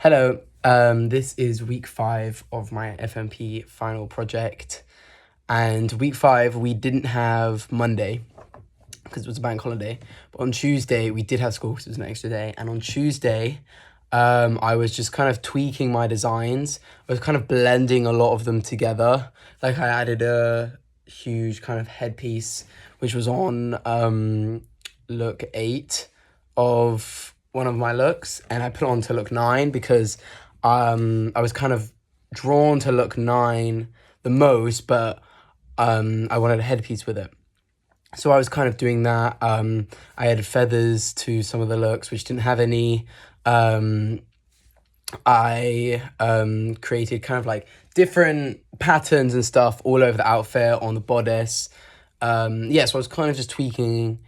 Hello, this is week 5 of my FMP final project, and week 5 we didn't have Monday because it was a bank holiday, but on Tuesday we did have school because it was an extra day, and on Tuesday I was just kind of tweaking my designs. I was kind of blending a lot of them together. Like I added a huge kind of headpiece which was on look 8 of one of my looks, and I put it on to look 9 because I was kind of drawn to look 9 the most, but I wanted a headpiece with it. So I was kind of doing that. I added feathers to some of the looks which didn't have any. I created kind of like different patterns and stuff all over the outfit, on the bodice. So I was kind of just tweaking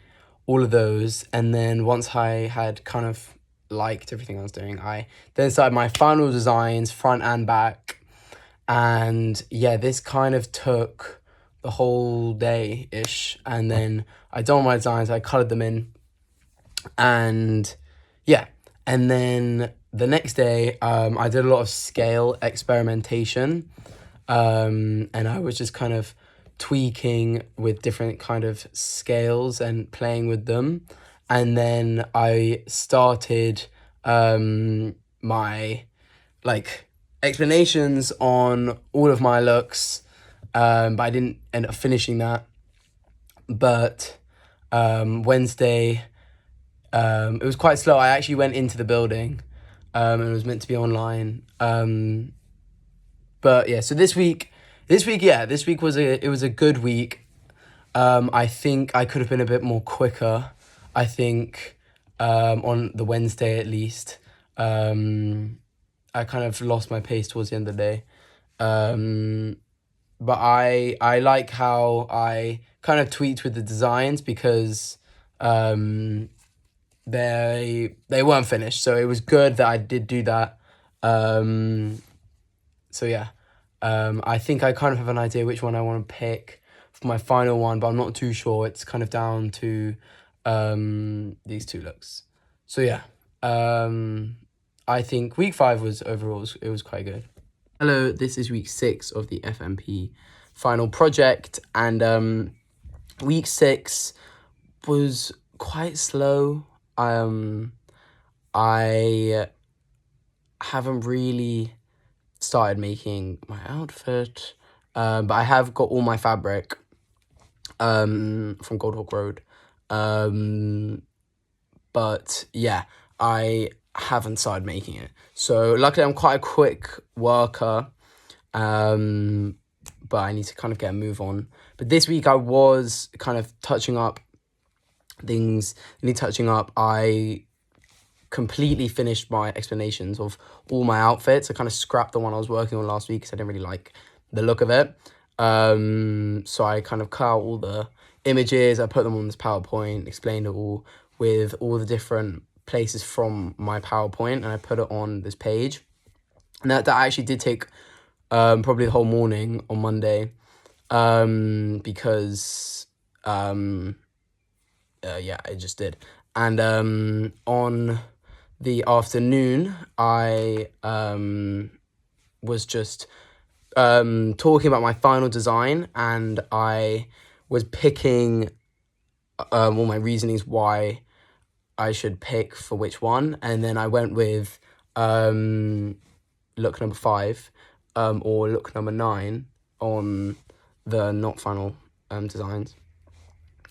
all of those, and then once I had kind of liked everything I was doing, I then started my final designs, front and back, and this kind of took the whole day-ish, and then I done my designs, I colored them in, and and then the next day I did a lot of scale experimentation, and I was just kind of tweaking with different kind of scales and playing with them. And then I started my like explanations on all of my looks, but I didn't end up finishing that. But Wednesday, it was quite slow. I actually went into the building, and it was meant to be online. But yeah, so this week was a good week. I think I could have been a bit more quicker. I think on the Wednesday at least, I kind of lost my pace towards the end of the day. But I like how I kind of tweaked with the designs because they weren't finished. So it was good that I did do that. I think I kind of have an idea which one I want to pick for my final one, but I'm not too sure. It's kind of down to these two looks. I think week 5 was overall, it was quite good. Hello, this is week 6 of the FMP final project, and week 6 was quite slow. I haven't really started making my outfit, but I have got all my fabric from Goldhawk Road. But yeah, I haven't started making it. So luckily I'm quite a quick worker, but I need to kind of get a move on. But this week I was kind of touching up things I need touching up. I completely finished my explanations of all my outfits. I kind of scrapped the one I was working on last week because I didn't really like the look of it. So I kind of cut out all the images, I put them on this PowerPoint, explained it all with all the different places from my PowerPoint, and I put it on this page. And that actually did take probably the whole morning on Monday, because it just did. And on the afternoon, I was just talking about my final design, and I was picking all my reasonings why I should pick for which one, and then I went with look number 5 or look number 9 on the not final designs.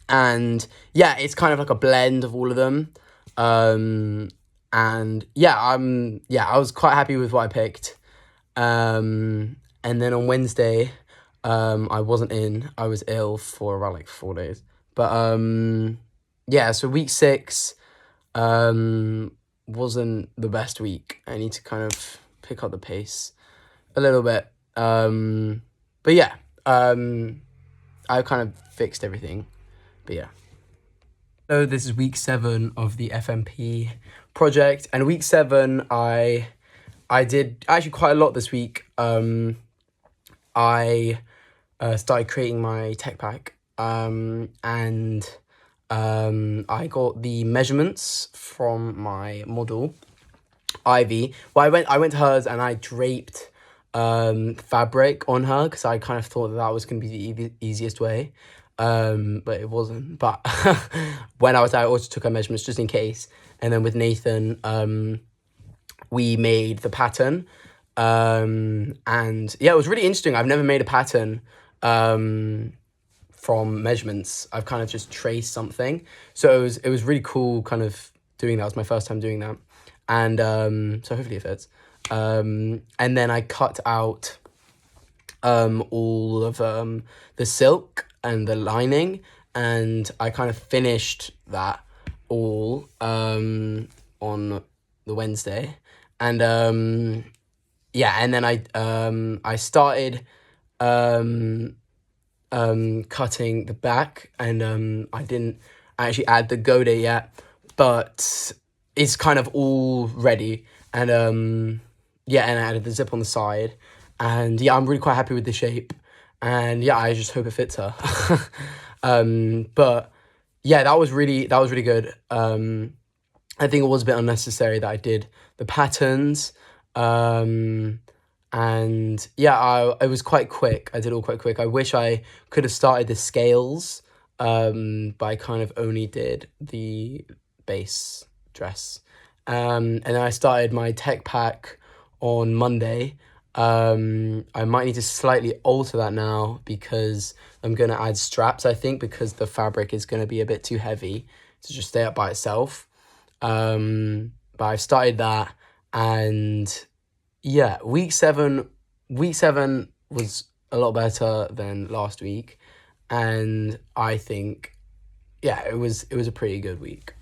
And it's kind of like a blend of all of them. I was quite happy with what I picked. And then on Wednesday, I wasn't in. I was ill for around like 4 days. But so week 6 wasn't the best week. I need to kind of pick up the pace a little bit. I kind of fixed everything. But yeah. So this is week 7 of the FMP project, and week 7 I did actually quite a lot this week. I started creating my tech pack, and I got the measurements from my model Ivy. Well, I went to hers and I draped fabric on her because I kind of thought that was going to be the easiest way. But it wasn't. But when I was there, I also took her measurements just in case. And then with Nathan, we made the pattern. And yeah, it was really interesting. I've never made a pattern from measurements. I've kind of just traced something. So it was really cool kind of doing that. It was my first time doing that. And so hopefully it fits. And then I cut out all of the silk and the lining, and I kind of finished that all on the Wednesday. And yeah, and then I started cutting the back, and I didn't actually add the Gode yet, but it's kind of all ready. And yeah, and I added the zip on the side, and yeah, I'm really quite happy with the shape, and yeah, I just hope it fits her. But yeah, that was really good. I think it was a bit unnecessary that I did the patterns. And yeah, it was quite quick. I did all quite quick. I wish I could have started the scales, but I kind of only did the base dress. And then I started my tech pack on Monday. I might need to slightly alter that now because I'm going to add straps, I think, because the fabric is going to be a bit too heavy to just stay up by itself. But I've started that, and yeah, week seven was a lot better than last week, and I think yeah, it was a pretty good week.